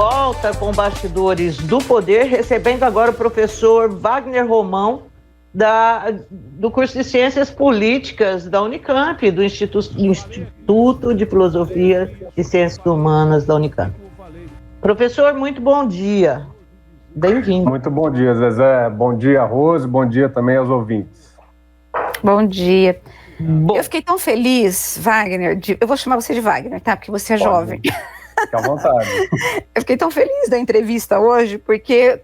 volta com Bastidores do Poder, recebendo agora o professor Wagner Romão, do curso de Ciências Políticas da Unicamp, do Instituto de Filosofia e Ciências Humanas da Unicamp. Professor, muito bom dia. Bem-vindo. Muito bom dia, Zezé. Bom dia, Rose. Bom dia também aos ouvintes. Bom dia. Bom. Eu fiquei tão feliz, Wagner, eu vou chamar você de Wagner, tá? Porque você é jovem. Fique à vontade. Eu fiquei tão feliz da entrevista hoje, porque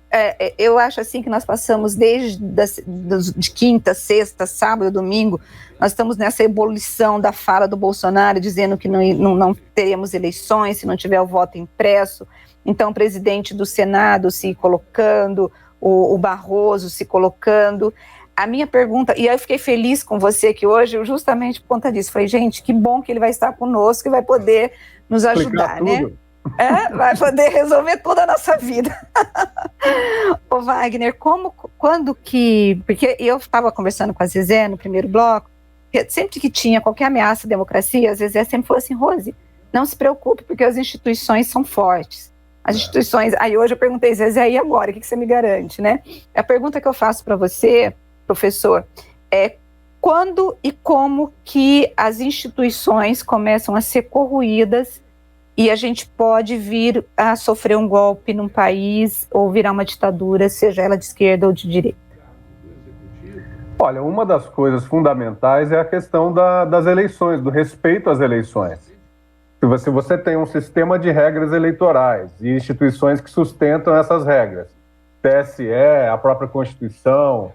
eu acho assim que nós passamos de quinta, sexta, sábado, domingo, nós estamos nessa ebulição da fala do Bolsonaro, dizendo que não teremos eleições se não tiver o voto impresso. Então, o presidente do Senado se colocando, o Barroso se colocando. A minha pergunta, e aí eu fiquei feliz com você aqui hoje, justamente por conta disso. Falei, gente, que bom que ele vai estar conosco e vai poder nos ajudar, né? Vai poder resolver toda a nossa vida. Ô Wagner, porque eu estava conversando com a Zezé no primeiro bloco, sempre que tinha qualquer ameaça à democracia, a Zezé sempre falou assim, Rose, não se preocupe, porque as instituições são fortes. As instituições, aí hoje eu perguntei, Zezé, e agora, o que você me garante, né? A pergunta que eu faço para você, professor, é quando e como que as instituições começam a ser corroídas e a gente pode vir a sofrer um golpe num país ou virar uma ditadura, seja ela de esquerda ou de direita? Olha, uma das coisas fundamentais é a questão das eleições, do respeito às eleições. Se você tem um sistema de regras eleitorais e instituições que sustentam essas regras, TSE, a própria Constituição,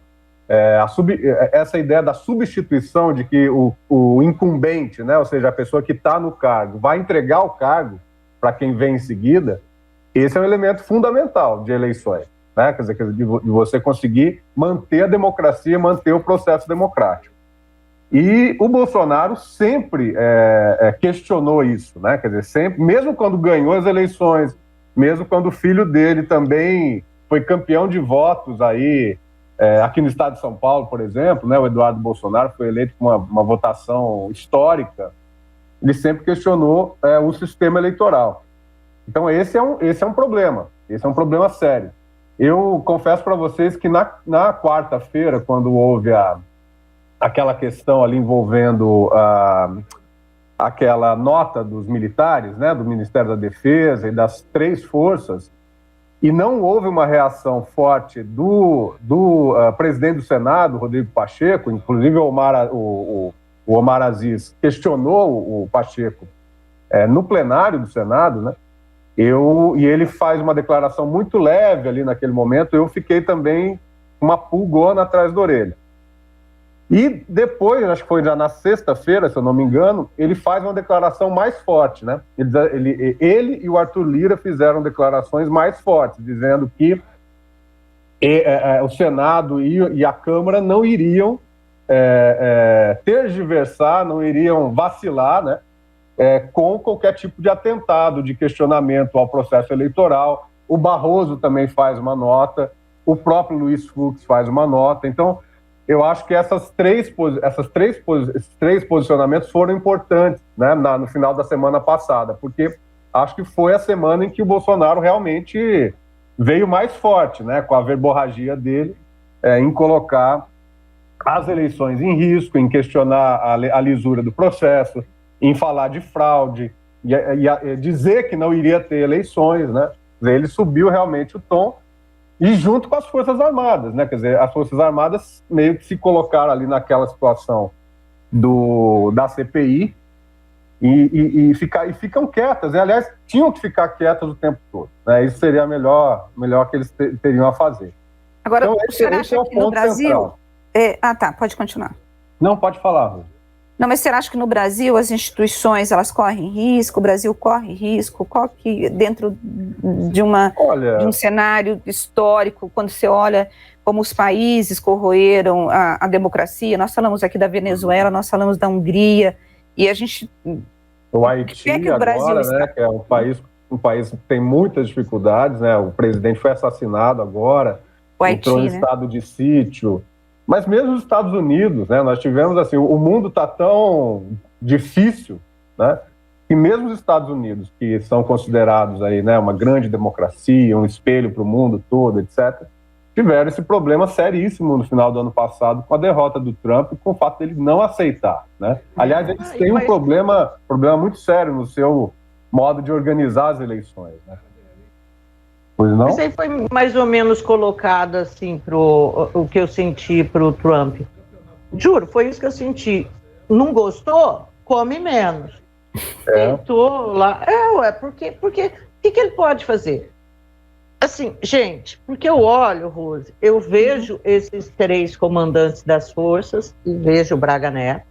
essa ideia da substituição de que o incumbente, né, ou seja, a pessoa que está no cargo, vai entregar o cargo para quem vem em seguida, esse é um elemento fundamental de eleições, né? Quer dizer, de você conseguir manter a democracia, manter o processo democrático. E o Bolsonaro sempre questionou isso, né? Quer dizer, sempre, mesmo quando ganhou as eleições, mesmo quando o filho dele também foi campeão de votos aí, aqui no estado de São Paulo, por exemplo, né, o Eduardo Bolsonaro foi eleito com uma votação histórica, ele sempre questionou o sistema eleitoral. Então esse é um problema sério. Eu confesso para vocês que na quarta-feira, quando houve aquela questão ali envolvendo aquela nota dos militares, né, do Ministério da Defesa e das 3 forças, e não houve uma reação forte do presidente do Senado, Rodrigo Pacheco, inclusive o Omar Aziz questionou o Pacheco no plenário do Senado, né? E ele faz uma declaração muito leve ali naquele momento, eu fiquei também com uma pulgona atrás da orelha. E depois, acho que foi já na sexta-feira, se eu não me engano, ele faz uma declaração mais forte, né? Ele e o Arthur Lira fizeram declarações mais fortes, dizendo que o Senado e a Câmara não iriam tergiversar, não iriam vacilar, né? Com qualquer tipo de atentado, de questionamento ao processo eleitoral. O Barroso também faz uma nota, o próprio Luiz Fux faz uma nota. Então, eu acho que esses três posicionamentos foram importantes, né, no final da semana passada, porque acho que foi a semana em que o Bolsonaro realmente veio mais forte, né, com a verborragia dele, em colocar as eleições em risco, em questionar a lisura do processo, em falar de fraude, e dizer que não iria ter eleições, né? Ele subiu realmente o tom, e junto com as Forças Armadas, né? Quer dizer, as Forças Armadas meio que se colocaram ali naquela situação da CPI e ficam quietas. E, aliás, tinham que ficar quietas o tempo todo, né? Isso seria melhor que eles teriam a fazer. Agora, então, o senhor acha que no Brasil... pode continuar. Não, pode falar, Rô. Não, mas você acha que no Brasil as instituições, elas correm risco, o Brasil corre risco, dentro de um cenário histórico, quando você olha como os países corroeram a democracia, nós falamos aqui da Venezuela, nós falamos da Hungria, e a gente... O Haiti que o Brasil agora, está... né, que é um país que tem muitas dificuldades, né, o presidente foi assassinado agora, entrou em estado de sítio. Mas mesmo os Estados Unidos, né, nós tivemos assim, o mundo está tão difícil, né, que mesmo os Estados Unidos, que são considerados aí, né, uma grande democracia, um espelho para o mundo todo, etc., tiveram esse problema seríssimo no final do ano passado com a derrota do Trump e com o fato dele não aceitar, né? Aliás, eles têm um problema muito sério no seu modo de organizar as eleições, né? Pois não? Isso aí foi mais ou menos colocado assim o que eu senti para o Trump. Juro, foi isso que eu senti. Não gostou? Come menos. Tentou lá. Porque o que ele pode fazer? Assim, gente, porque eu olho, Rose, eu vejo esses 3 comandantes das forças e vejo o Braga Neto,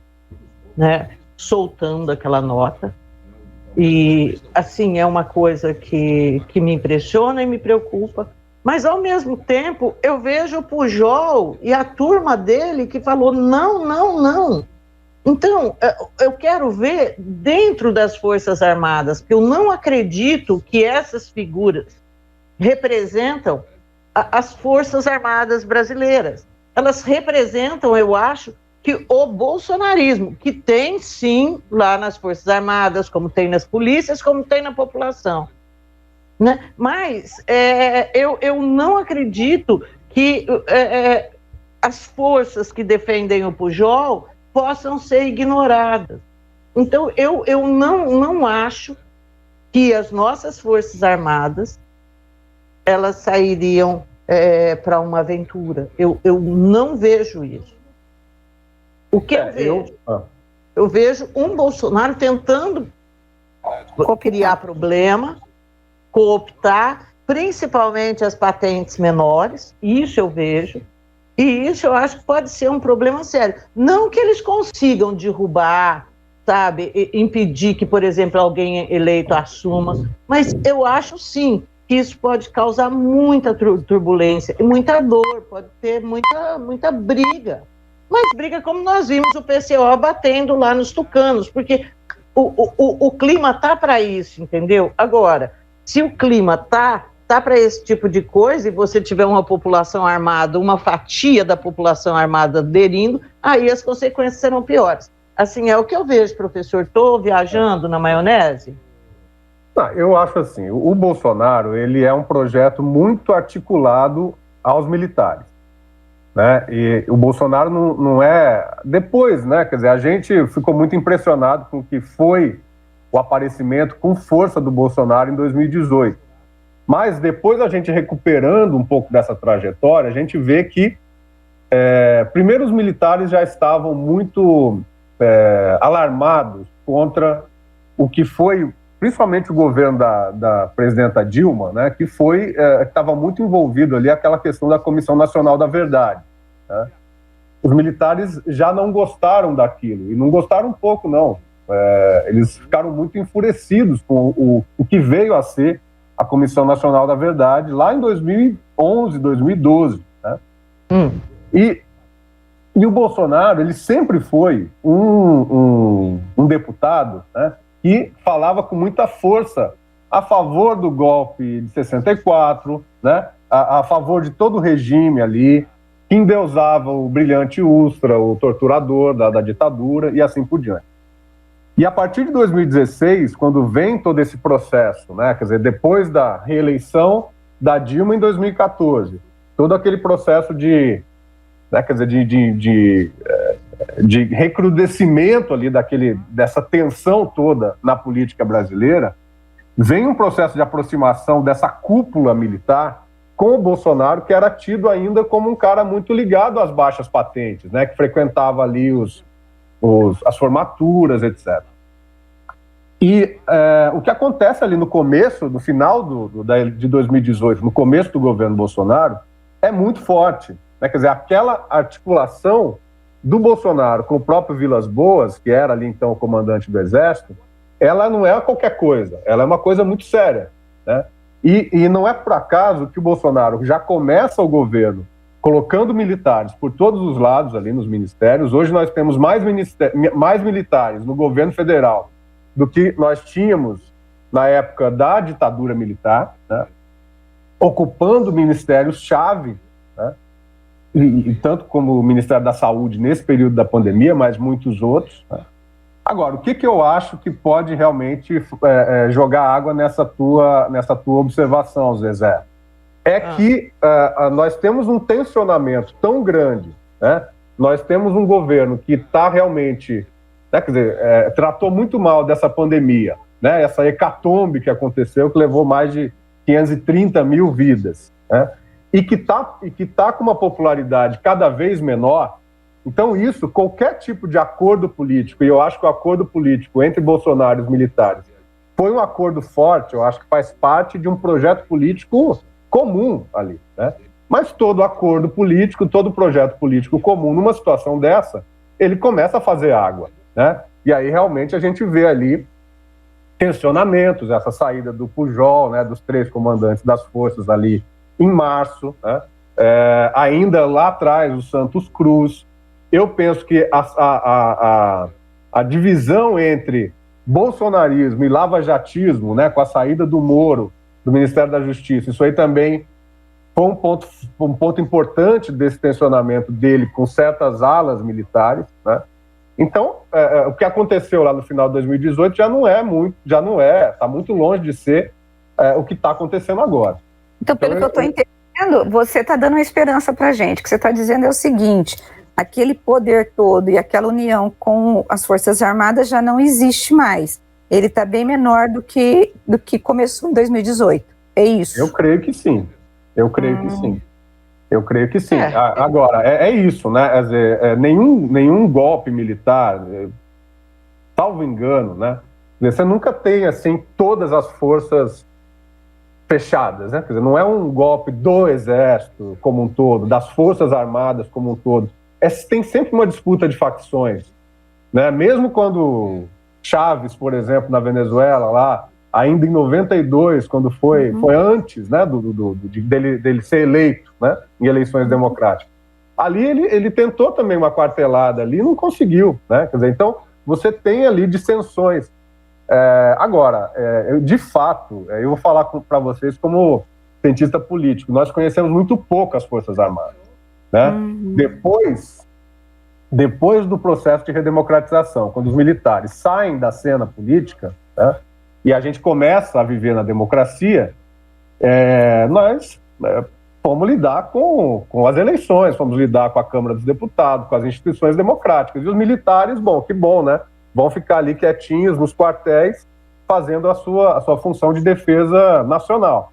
né, soltando aquela nota. E, assim, é uma coisa que me impressiona e me preocupa. Mas, ao mesmo tempo, eu vejo o Pujol e a turma dele que falou não, não, não. Então, eu quero ver dentro das Forças Armadas, porque eu não acredito que essas figuras representam as Forças Armadas brasileiras. Elas representam, eu acho, que o bolsonarismo, que tem sim lá nas Forças Armadas, como tem nas polícias, como tem na população. Né? Mas eu não acredito que as forças que defendem o Pujol possam ser ignoradas. Então, eu não acho que as nossas Forças Armadas elas sairiam para uma aventura. Eu não vejo isso. O que eu vejo? Eu vejo um Bolsonaro tentando criar problema, cooptar, principalmente as patentes menores, isso eu vejo, e isso eu acho que pode ser um problema sério. Não que eles consigam derrubar, sabe, impedir que, por exemplo, alguém eleito assuma, mas eu acho sim que isso pode causar muita turbulência e muita dor, pode ter muita briga. Mas briga como nós vimos o PCO batendo lá nos tucanos, porque o clima tá para isso, entendeu? Agora, se o clima tá para esse tipo de coisa e você tiver uma população armada, uma fatia da população armada aderindo, aí as consequências serão piores. Assim, é o que eu vejo, professor. Estou viajando na maionese? Eu acho assim, o Bolsonaro, ele é um projeto muito articulado aos militares, né? E o Bolsonaro não é... Depois, né? Quer dizer, a gente ficou muito impressionado com o que foi o aparecimento com força do Bolsonaro em 2018. Mas depois, a gente recuperando um pouco dessa trajetória, a gente vê que, primeiro, os militares já estavam muito alarmados contra o que foi, principalmente o governo da presidenta Dilma, né, que estava muito envolvido ali aquela questão da Comissão Nacional da Verdade, né? Os militares já não gostaram daquilo, e não gostaram um pouco, não. Eles ficaram muito enfurecidos com o que veio a ser a Comissão Nacional da Verdade lá em 2011, 2012. Né? E o Bolsonaro, ele sempre foi um deputado, né, que falava com muita força a favor do golpe de 64, né, a favor de todo o regime ali, que endeusava o brilhante Ustra, o torturador da ditadura e assim por diante. E a partir de 2016, quando vem todo esse processo, né, quer dizer, depois da reeleição da Dilma em 2014, todo aquele processo de, né, quer dizer, de recrudescimento ali dessa tensão toda na política brasileira, vem um processo de aproximação dessa cúpula militar com o Bolsonaro, que era tido ainda como um cara muito ligado às baixas patentes, né, que frequentava ali as formaturas, etc. E o que acontece ali no começo, no final de 2018, no começo do governo Bolsonaro, é muito forte, né? Quer dizer, aquela articulação do Bolsonaro com o próprio Vilas Boas, que era ali então o comandante do Exército, ela não é qualquer coisa, ela é uma coisa muito séria, né? E não é por acaso que o Bolsonaro já começa o governo colocando militares por todos os lados ali nos ministérios. Hoje nós temos mais militares no governo federal do que nós tínhamos na época da ditadura militar, né? Ocupando ministérios-chave, né? E tanto como o Ministério da Saúde nesse período da pandemia, mas muitos outros, né? Agora, o que eu acho que pode realmente jogar água nessa tua observação, Zezé? É que nós temos um tensionamento tão grande, né? Nós temos um governo que está realmente, né, quer dizer, tratou muito mal dessa pandemia, né? Essa hecatombe que aconteceu, que levou mais de 530 mil vidas, né? E que tá com uma popularidade cada vez menor. Então isso, qualquer tipo de acordo político, e eu acho que o acordo político entre Bolsonaro e os militares foi um acordo forte, eu acho que faz parte de um projeto político comum ali, né? Mas todo acordo político, todo projeto político comum, numa situação dessa, ele começa a fazer água, né? E aí realmente a gente vê ali tensionamentos, essa saída do Pujol, né, dos 3 comandantes das forças ali em março, né? Ainda lá atrás o Santos Cruz. Eu penso que a divisão entre bolsonarismo e lavajatismo, né, com a saída do Moro do Ministério da Justiça, isso aí também foi um ponto importante desse tensionamento dele com certas alas militares, né? Então, o que aconteceu lá no final de 2018 está muito longe de ser o que está acontecendo agora. Então, pelo que eu estou entendendo, você está dando uma esperança para a gente. O que você está dizendo é o seguinte: aquele poder todo e aquela união com as Forças Armadas já não existe mais. Ele está bem menor do que começou em 2018. É isso? Eu creio que sim. Eu creio que sim. Agora, é isso, né? Quer dizer, nenhum golpe militar, salvo engano, né? Você nunca tem, assim, todas as forças fechadas, né? Quer dizer, não é um golpe do Exército como um todo, das Forças Armadas como um todo. Tem sempre uma disputa de facções, né? Mesmo quando Chávez, por exemplo, na Venezuela, lá, ainda em 92, quando foi antes, né, dele ser eleito, né, em eleições democráticas. Ali ele tentou também uma quartelada ali, não conseguiu, né? Quer dizer, então você tem ali dissensões. Agora, de fato, eu vou falar para vocês como cientista político, nós conhecemos muito pouco as Forças Armadas, né? Depois do processo de redemocratização, quando os militares saem da cena política, né, e a gente começa a viver na democracia, nós fomos lidar com as eleições, fomos lidar com a Câmara dos Deputados, com as instituições democráticas. E os militares, que bom, né? Vão ficar ali quietinhos nos quartéis, fazendo a sua função de defesa nacional.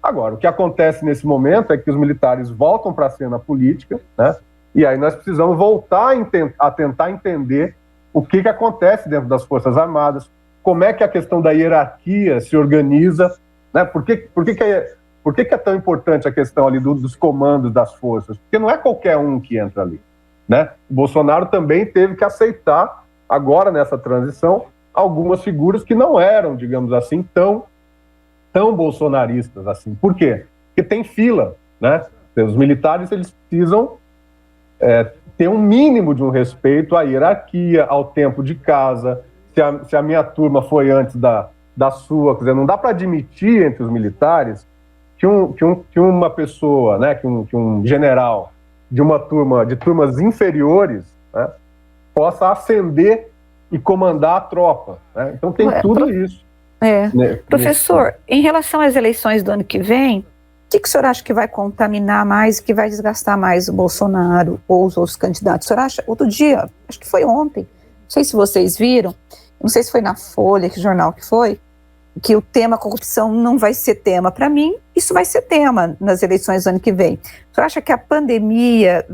Agora, o que acontece nesse momento é que os militares voltam para a cena política, né? E aí nós precisamos voltar a tentar entender o que acontece dentro das Forças Armadas, como é que a questão da hierarquia se organiza, né? Por que é tão importante a questão ali dos comandos das forças? Porque não é qualquer um que entra ali, né? O Bolsonaro também teve que aceitar, agora nessa transição, algumas figuras que não eram, digamos assim, tão bolsonaristas assim. Por quê? Porque tem fila, né? Os militares, eles precisam ter um mínimo de um respeito à hierarquia, ao tempo de casa. Se a minha turma foi antes da sua, quer dizer, não dá para admitir entre os militares que uma pessoa, né, que um general de turmas inferiores, né, possa ascender e comandar a tropa, né? Então tem tudo isso. Né? Professor, em relação às eleições do ano que vem, o que o senhor acha que vai contaminar mais, que vai desgastar mais o Bolsonaro ou os outros candidatos? O senhor acha, outro dia, acho que foi ontem, não sei se vocês viram, não sei se foi na Folha, que jornal que foi, que o tema corrupção não vai ser tema. Para mim, isso vai ser tema nas eleições do ano que vem. O senhor acha que a pandemia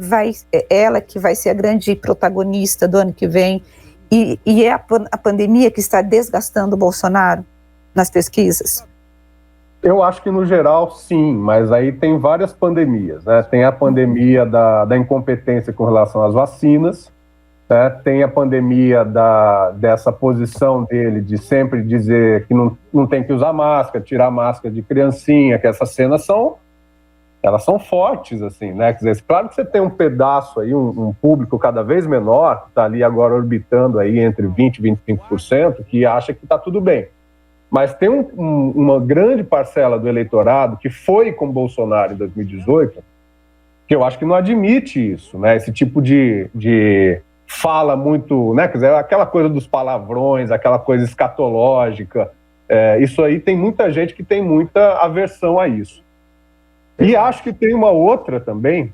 ela que vai ser a grande protagonista do ano que vem, e é a pandemia que está desgastando o Bolsonaro nas pesquisas? Eu acho que, no geral, sim, mas aí tem várias pandemias, né? Tem a pandemia da incompetência com relação às vacinas, né? Tem a pandemia dessa posição dele de sempre dizer que não tem que usar máscara, tirar máscara de criancinha, que essas cenas elas são fortes, assim, né? Quer dizer, claro que você tem um pedaço aí, um público cada vez menor, que está ali agora orbitando aí entre 20% e 25%, que acha que está tudo bem. Mas tem uma grande parcela do eleitorado que foi com Bolsonaro em 2018, que eu acho que não admite isso, né? Esse tipo de fala muito, né? Quer dizer, aquela coisa dos palavrões, aquela coisa escatológica. Isso aí tem muita gente que tem muita aversão a isso. E acho que tem uma outra também,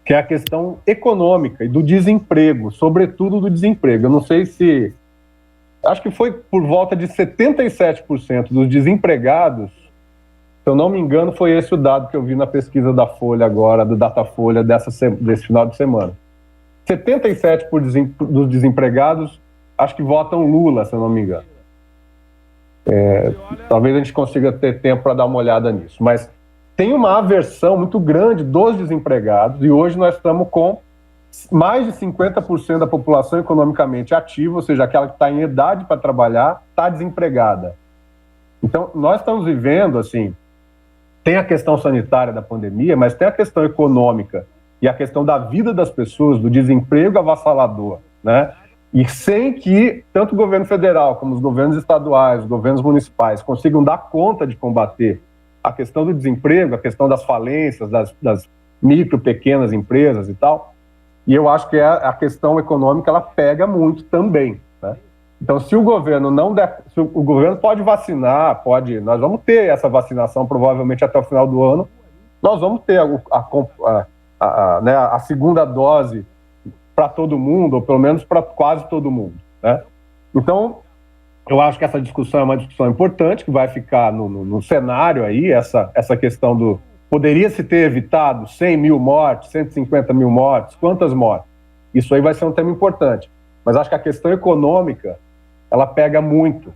que é a questão econômica e do desemprego, sobretudo do desemprego. Eu não sei se... Acho que foi por volta de 77% dos desempregados, se eu não me engano, foi esse o dado que eu vi na pesquisa da Folha agora, do Datafolha, desse final de semana. 77% dos desempregados, acho que votam Lula, se eu não me engano. Talvez a gente consiga ter tempo para dar uma olhada nisso, mas tem uma aversão muito grande dos desempregados, e hoje nós estamos com mais de 50% da população economicamente ativa, ou seja, aquela que está em idade para trabalhar, está desempregada. Então, nós estamos vivendo, assim, tem a questão sanitária da pandemia, mas tem a questão econômica e a questão da vida das pessoas, do desemprego avassalador, né? E sem que tanto o governo federal como os governos estaduais, os governos municipais consigam dar conta de combater a questão do desemprego, a questão das falências, das micro, pequenas empresas e tal. E eu acho que a questão econômica, ela pega muito também, né? Então, se o governo não der... o governo pode vacinar, nós vamos ter essa vacinação provavelmente até o final do ano, nós vamos ter a segunda dose para todo mundo, ou pelo menos para quase todo mundo, né? Então, eu acho que essa discussão é uma discussão importante, que vai ficar no cenário aí, essa questão do... Poderia-se ter evitado 100 mil mortes, 150 mil mortes, quantas mortes? Isso aí vai ser um tema importante. Mas acho que a questão econômica, ela pega muito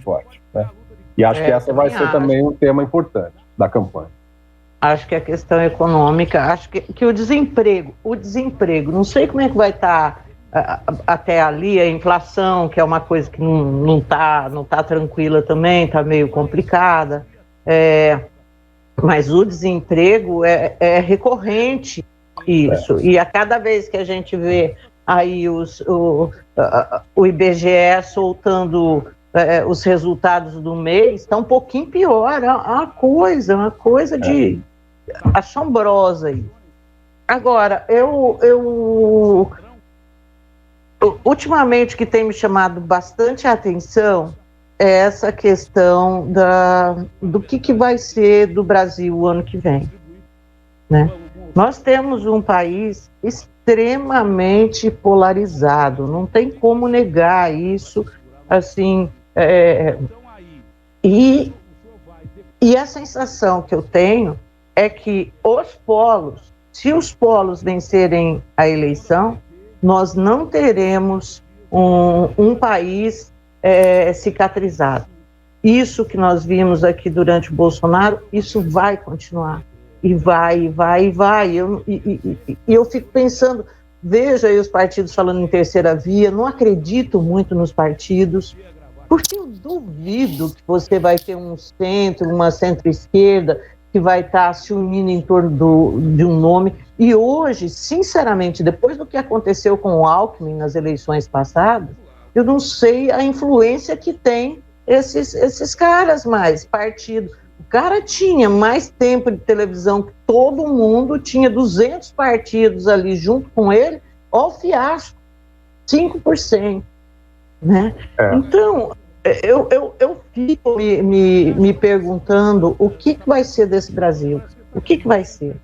forte, né? E acho que essa vai ser também um tema importante da campanha. Acho que a questão econômica, acho que o desemprego, não sei como é que vai estar até ali, a inflação, que é uma coisa que não tá tranquila também, está meio complicada, mas o desemprego é recorrente isso, e a cada vez que a gente vê aí o IBGE soltando os resultados do mês, está um pouquinho pior, é uma coisa de assombrosa aí. Agora, eu ultimamente o que tem me chamado bastante a atenção é essa questão do que vai ser do Brasil o ano que vem, né? Nós temos um país extremamente polarizado, não tem como negar isso, assim, e a sensação que eu tenho é que se os polos vencerem a eleição, nós não teremos um país cicatrizado. Isso que nós vimos aqui durante o Bolsonaro, isso vai continuar. E vai. Eu fico pensando, veja aí os partidos falando em terceira via, não acredito muito nos partidos, porque eu duvido que você vai ter um centro, uma centro-esquerda, que vai estar se unindo em torno de um nome. E hoje, sinceramente, depois do que aconteceu com o Alckmin nas eleições passadas, eu não sei a influência que tem esses caras mais, partido. O cara tinha mais tempo de televisão que todo mundo, tinha 200 partidos ali junto com ele, ó o fiasco, 5%, né? Então, eu fico me perguntando o que vai ser desse Brasil, o que vai ser?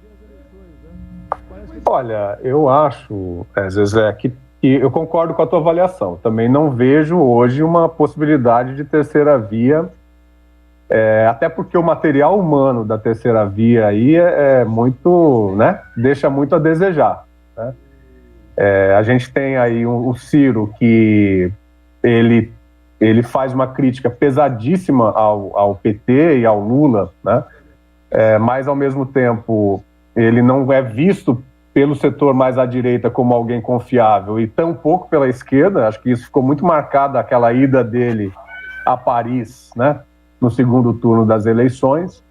Olha, eu acho, Zezé, que eu concordo com a tua avaliação. Também não vejo hoje uma possibilidade de terceira via, até porque o material humano da terceira via aí é muito, né, deixa muito a desejar, né? A gente tem aí o Ciro, que ele faz uma crítica pesadíssima ao PT e ao Lula, né? Mas, ao mesmo tempo, ele não é visto pelo setor mais à direita como alguém confiável e tampouco pela esquerda. Acho que isso ficou muito marcado, aquela ida dele a Paris, né, no segundo turno das eleições.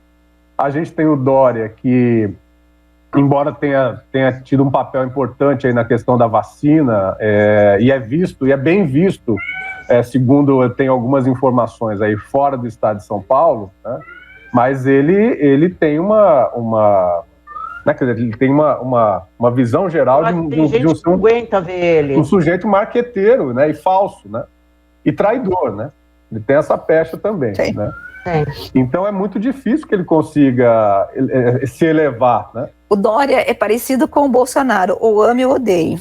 A gente tem o Dória, que, embora tenha tido um papel importante aí na questão da vacina, e é visto, e é bem visto, segundo eu tenho algumas informações aí fora do estado de São Paulo, né, mas ele tem uma né? Quer dizer, ele tem uma visão geral de não aguenta ver ele. Um sujeito marqueteiro, né? E falso, né? E traidor, né? Ele tem essa pecha também, Sim. né? Então é muito difícil que ele consiga se elevar, né? O Dória é parecido com o Bolsonaro, ou ame ou odeie.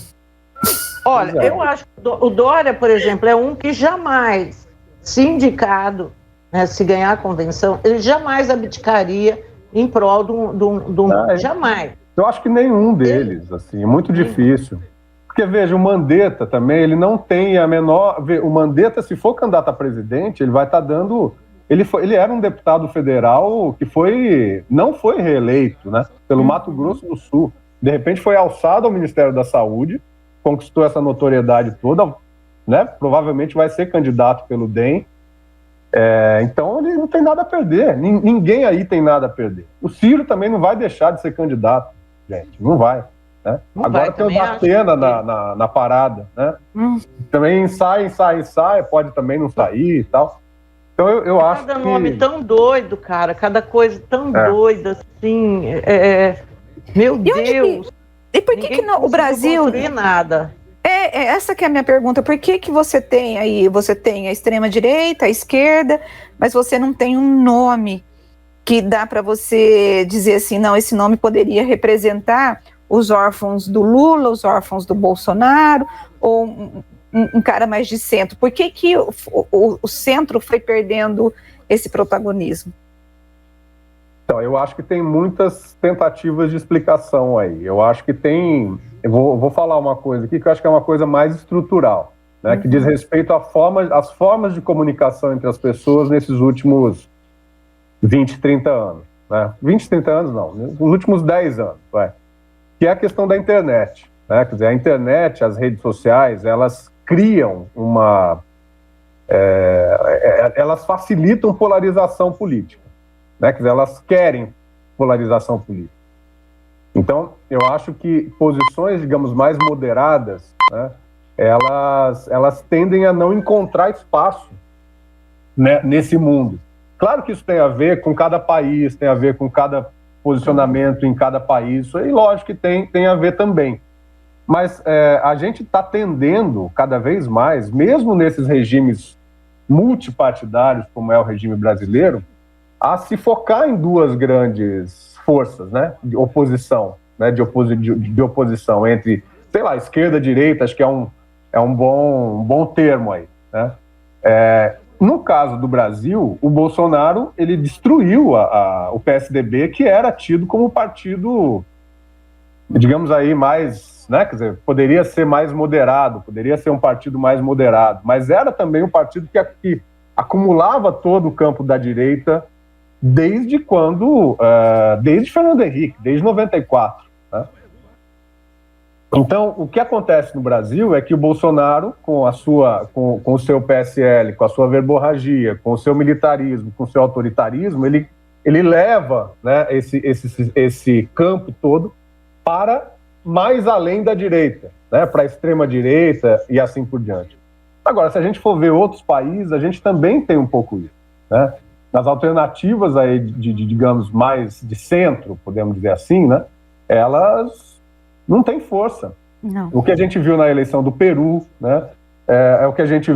Olha, eu acho que o Dória, por exemplo, é um que jamais, se indicado, né, se ganhar a convenção, ele jamais abdicaria em prol de um jamais. Eu acho que nenhum deles, assim, é muito difícil. Porque, veja, o Mandetta também, ele não tem a menor... O Mandetta, se for candidato a presidente, ele vai estar dando... Ele era um deputado federal que não foi reeleito, né, pelo Mato Grosso do Sul. De repente foi alçado ao Ministério da Saúde, conquistou essa notoriedade toda, né, provavelmente vai ser candidato pelo DEM. Então ele não tem nada a perder, ninguém aí tem nada a perder. O Ciro também não vai deixar de ser candidato, gente, não vai. Né? Agora tem o Datena na parada, né? Também sai, pode também não sair e tal. Então eu acho que... Cada nome tão doido, cara, cada coisa tão doida, assim, meu Deus. E por que o Brasil... nada. Essa que é a minha pergunta, por que você tem a extrema-direita, a esquerda, mas você não tem um nome que dá para você dizer assim, não, esse nome poderia representar os órfãos do Lula, os órfãos do Bolsonaro, ou um cara mais de centro? Por que o centro foi perdendo esse protagonismo? Então, eu acho que tem muitas tentativas de explicação aí. Eu acho que tem... Eu vou falar uma coisa aqui que eu acho que é uma coisa mais estrutural, né, que diz respeito às formas de comunicação entre as pessoas nesses últimos 20, 30 anos. Né? 20, 30 anos não, nos últimos 10 anos, que é a questão da internet. Né? Quer dizer, a internet, as redes sociais, elas criam elas facilitam polarização política. Né? Quer dizer, elas querem polarização política. Então, eu acho que posições, digamos, mais moderadas, né, elas tendem a não encontrar espaço, né, nesse mundo. Claro que isso tem a ver com cada país, tem a ver com cada posicionamento em cada país, e lógico que tem a ver também. Mas a gente está tendendo cada vez mais, mesmo nesses regimes multipartidários, como é o regime brasileiro, a se focar em duas grandes forças, né, de oposição, né, de oposição entre, sei lá, esquerda e direita, acho que é um bom termo aí, né? No caso do Brasil, o Bolsonaro, ele destruiu o PSDB, que era tido como partido, digamos aí, mais, né, quer dizer, poderia ser mais moderado, poderia ser um partido mais moderado, mas era também um partido que acumulava todo o campo da direita desde Fernando Henrique, desde 94. Né? Então, o que acontece no Brasil é que o Bolsonaro, com o seu PSL, com a sua verborragia, com o seu militarismo, com o seu autoritarismo, ele leva, né, esse campo todo para mais além da direita, né, para a extrema-direita e assim por diante. Agora, se a gente for ver outros países, a gente também tem um pouco isso, né? As alternativas aí digamos, mais de centro, podemos dizer assim, né, elas não têm força. Não. O que a gente viu na eleição do Peru, né, é o que a gente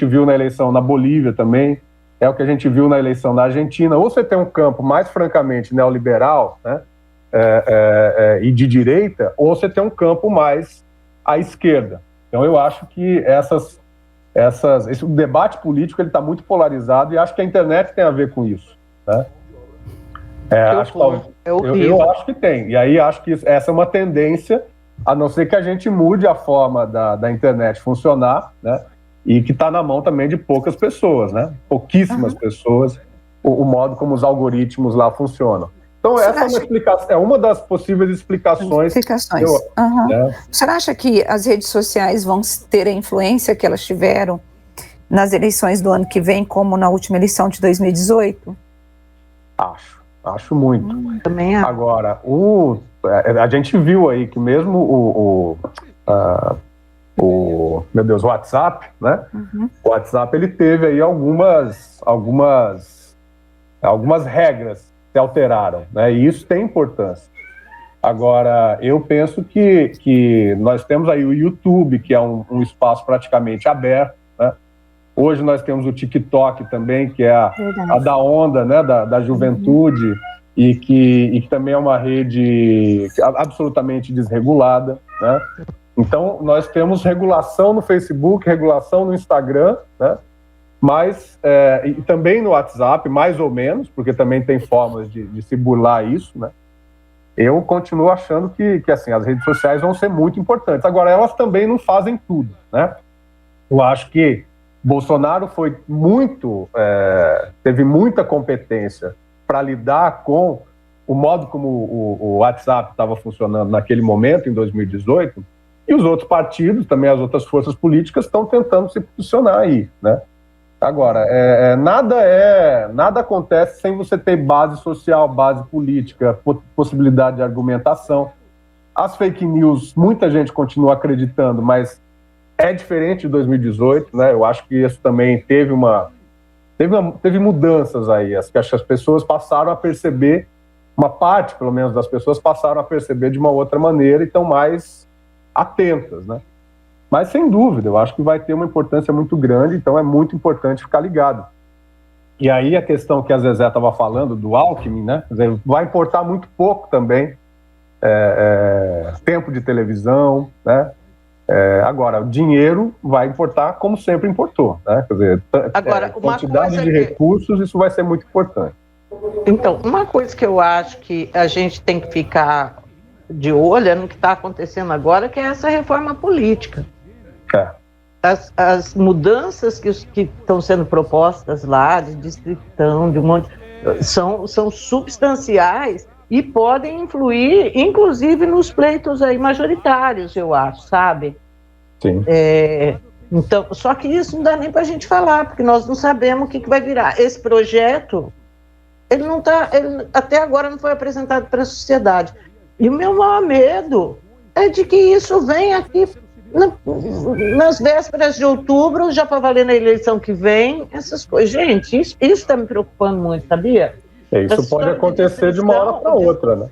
viu na eleição na Bolívia também, é o que a gente viu na eleição na Argentina. Ou você tem um campo mais francamente neoliberal, né, e de direita, ou você tem um campo mais à esquerda. Então eu acho que esse debate político está muito polarizado e acho que a internet tem a ver com isso. Né? Eu acho que tem. E aí acho que essa é uma tendência, a não ser que a gente mude a forma da internet funcionar, né? E que está na mão também de poucas pessoas, né? Pouquíssimas pessoas, o modo como os algoritmos lá funcionam. Então, essa é uma das possíveis explicações. Né? Você acha que as redes sociais vão ter a influência que elas tiveram nas eleições do ano que vem, como na última eleição de 2018? Acho muito. Também acho. Agora, a gente viu aí que mesmo o WhatsApp, né? O WhatsApp, ele teve aí algumas regras se alteraram, né? E isso tem importância. Agora, eu penso que nós temos aí o YouTube, que é um espaço praticamente aberto, né? Hoje nós temos o TikTok também, que é a da onda, né, da juventude, e que também é uma rede absolutamente desregulada, né? Então, nós temos regulação no Facebook, regulação no Instagram, né? Mas, e também no WhatsApp, mais ou menos, porque também tem formas de se burlar isso, né? Eu continuo achando que assim, as redes sociais vão ser muito importantes. Agora, elas também não fazem tudo, né? Eu acho que Bolsonaro teve muita competência para lidar com o modo como o WhatsApp estava funcionando naquele momento, em 2018, e os outros partidos, também as outras forças políticas, estão tentando se posicionar aí, né? Agora, nada acontece sem você ter base social, base política, possibilidade de argumentação. As fake news, muita gente continua acreditando, mas é diferente de 2018, né? Eu acho que isso também teve mudanças aí. Acho que as pessoas passaram a perceber, uma parte, pelo menos, das pessoas passaram a perceber de uma outra maneira e estão mais atentas, né? Mas, sem dúvida, eu acho que vai ter uma importância muito grande, então é muito importante ficar ligado. E aí a questão que a Zezé estava falando do Alckmin, né? Vai importar muito pouco também, tempo de televisão, né? Agora, o dinheiro vai importar como sempre importou, né? Quer dizer, agora, quantidade de recursos, isso vai ser muito importante. Então, uma coisa que eu acho que a gente tem que ficar de olho no que está acontecendo agora, que é essa reforma política. As mudanças que estão sendo propostas lá, de distritão, de um monte, são substanciais e podem influir, inclusive, nos pleitos aí majoritários, eu acho, sabe? Sim. Então, só que isso não dá nem para a gente falar, porque nós não sabemos o que vai virar. Esse projeto, ele até agora não foi apresentado para a sociedade. E o meu maior medo é de que isso venha aqui nas vésperas de outubro, já para valer na eleição que vem, essas coisas. Gente, isso está me preocupando muito, sabia? Isso pode acontecer de uma hora para outra, né?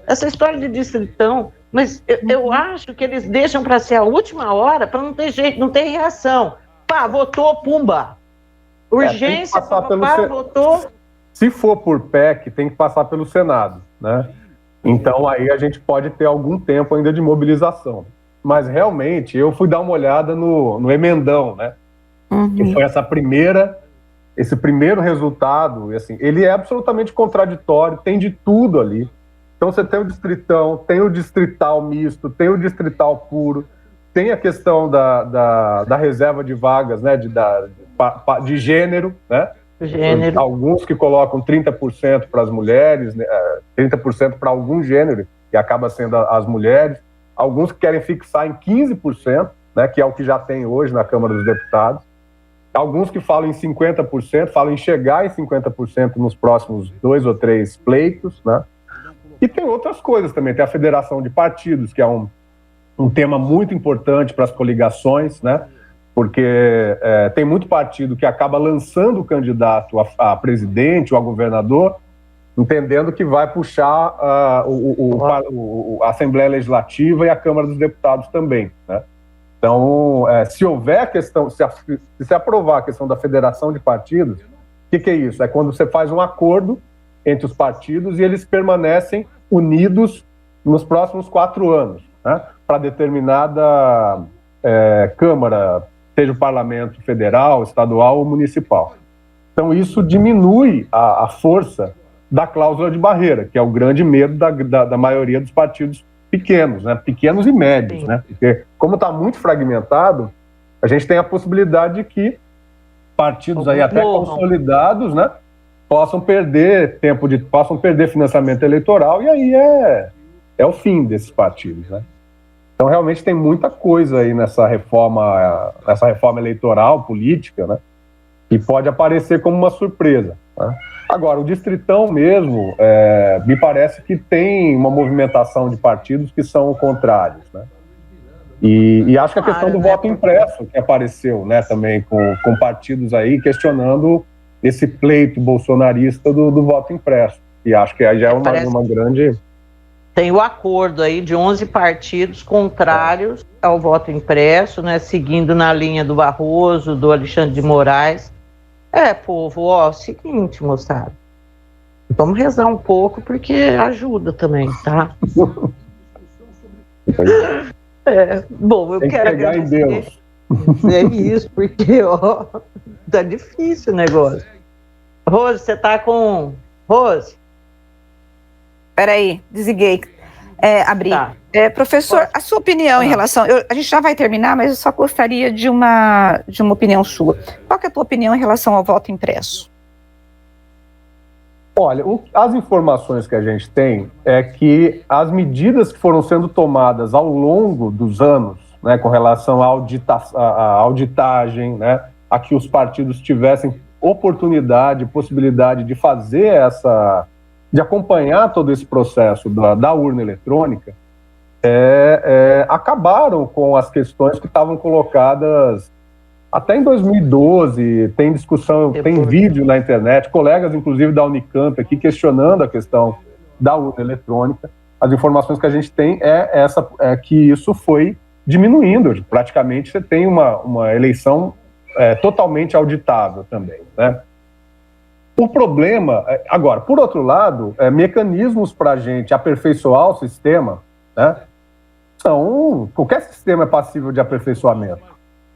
Essa história de distritão, mas eu acho que eles deixam para ser a última hora, para não ter jeito, não ter reação. Pá, votou, pumba. Urgência, votou. Se for por PEC, tem que passar pelo Senado, né? Então aí a gente pode ter algum tempo ainda de mobilização. Mas realmente eu fui dar uma olhada no emendão, né? Que foi esse primeiro resultado, e assim, ele é absolutamente contraditório, tem de tudo ali. Então você tem o distritão, tem o distrital misto, tem o distrital puro, tem a questão da reserva de vagas, né? De gênero, né? Gênero. Alguns que colocam 30% para as mulheres, né, 30% para algum gênero, que acaba sendo as mulheres. Alguns que querem fixar em 15%, né, que é o que já tem hoje na Câmara dos Deputados. Alguns que falam em 50%, falam em chegar em 50% nos próximos 2 ou 3 pleitos, né? E tem outras coisas também, tem a federação de partidos, que é um tema muito importante para as coligações, né? Porque tem muito partido que acaba lançando o candidato a presidente ou a governador, entendendo que vai puxar a Assembleia Legislativa e a Câmara dos Deputados também, né? Então, se houver a questão, se aprovar a questão da federação de partidos, o que é isso? É quando você faz um acordo entre os partidos e eles permanecem unidos nos próximos 4 anos, né? Para determinada Câmara, seja o Parlamento Federal, Estadual ou Municipal. Então, isso diminui a força da cláusula de barreira, que é o grande medo da maioria dos partidos pequenos, né? Pequenos e médios, Sim. né? Porque, como está muito fragmentado, a gente tem a possibilidade de que partidos aí até consolidados, né, possam perder financiamento eleitoral, e aí é o fim desses partidos, né? Então, realmente tem muita coisa aí nessa reforma eleitoral, política, né, que pode aparecer como uma surpresa, né? Agora, o distritão mesmo, me parece que tem uma movimentação de partidos que são contrários, né? E acho que a questão do voto impresso que apareceu, né, também com partidos aí questionando esse pleito bolsonarista do voto impresso, e acho que aí já é uma grande... tem o acordo aí de 11 partidos contrários ao voto impresso, né, seguindo na linha do Barroso, do Alexandre de Moraes. Povo, ó, é o seguinte, moçada, vamos rezar um pouco, porque ajuda também, tá? Bom, eu tem que quero pegar agradecer. Em Deus. É isso, porque, ó, tá difícil o negócio. Rose, você tá com... Rose? Peraí, desliguei. Abri. Tá. Professor, a sua opinião em relação... a gente já vai terminar, mas eu só gostaria de uma opinião sua. Qual que é a tua opinião em relação ao voto impresso? Olha, as informações que a gente tem é que as medidas que foram sendo tomadas ao longo dos anos, né, com relação à auditagem, né, a que os partidos tivessem oportunidade, possibilidade de fazer de acompanhar todo esse processo da urna eletrônica, acabaram com as questões que estavam colocadas até em 2012. Tem discussão, tem vídeo na internet, colegas inclusive da Unicamp aqui questionando a questão da urna eletrônica. As informações que a gente tem é que isso foi diminuindo, praticamente você tem uma eleição totalmente auditável também, né? O problema, agora, por outro lado, mecanismos para a gente aperfeiçoar o sistema, né, qualquer sistema é passível de aperfeiçoamento,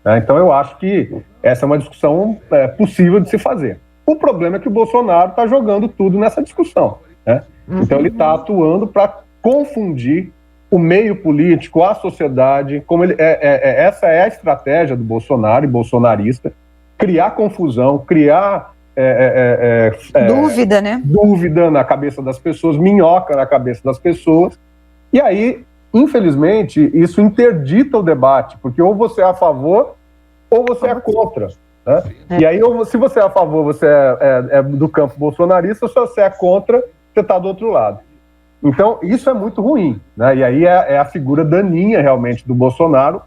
né? Então eu acho que essa é uma discussão possível de se fazer. O problema é que o Bolsonaro está jogando tudo nessa discussão, né? Então ele está atuando para confundir o meio político, a sociedade, essa é a estratégia do Bolsonaro e bolsonarista, criar confusão, criar dúvida, né? Dúvida na cabeça das pessoas, minhoca na cabeça das pessoas, e aí, infelizmente, isso interdita o debate, porque ou você é a favor ou você é contra, né? E aí, se você é a favor, você é do campo bolsonarista, se você é contra, você está do outro lado. Então, isso é muito ruim, né? E aí é a figura daninha, realmente, do Bolsonaro,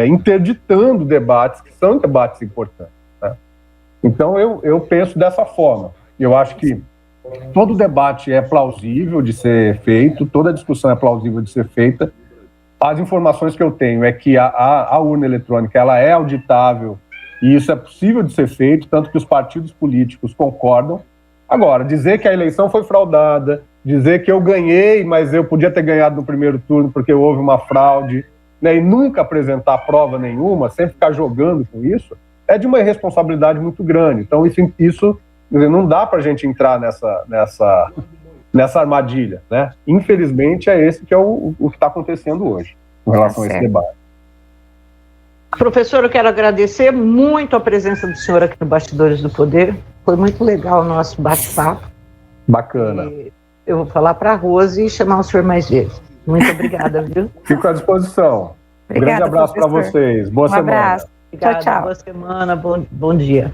interditando debates que são debates importantes, né? Então, eu penso dessa forma. Eu acho que todo debate é plausível de ser feito, toda discussão é plausível de ser feita. As informações que eu tenho é que a urna eletrônica ela é auditável e isso é possível de ser feito, tanto que os partidos políticos concordam. Agora, dizer que a eleição foi fraudada, dizer que eu ganhei, mas eu podia ter ganhado no primeiro turno porque houve uma fraude, né, e nunca apresentar prova nenhuma, sempre ficar jogando com isso, é de uma irresponsabilidade muito grande. Então, isso não dá para a gente entrar nessa armadilha, né? Infelizmente, é esse que é o que está acontecendo hoje, com relação a esse debate. Professor, eu quero agradecer muito a presença do senhor aqui no Bastidores do Poder. Foi muito legal o nosso bate-papo. Bacana. Eu vou falar para a Rose e chamar o senhor mais vezes. Muito obrigada, viu? Fico à disposição. Obrigada, grande abraço para vocês. Boa semana. Abraço. Obrigada, Tchau, tchau. Boa semana, bom dia.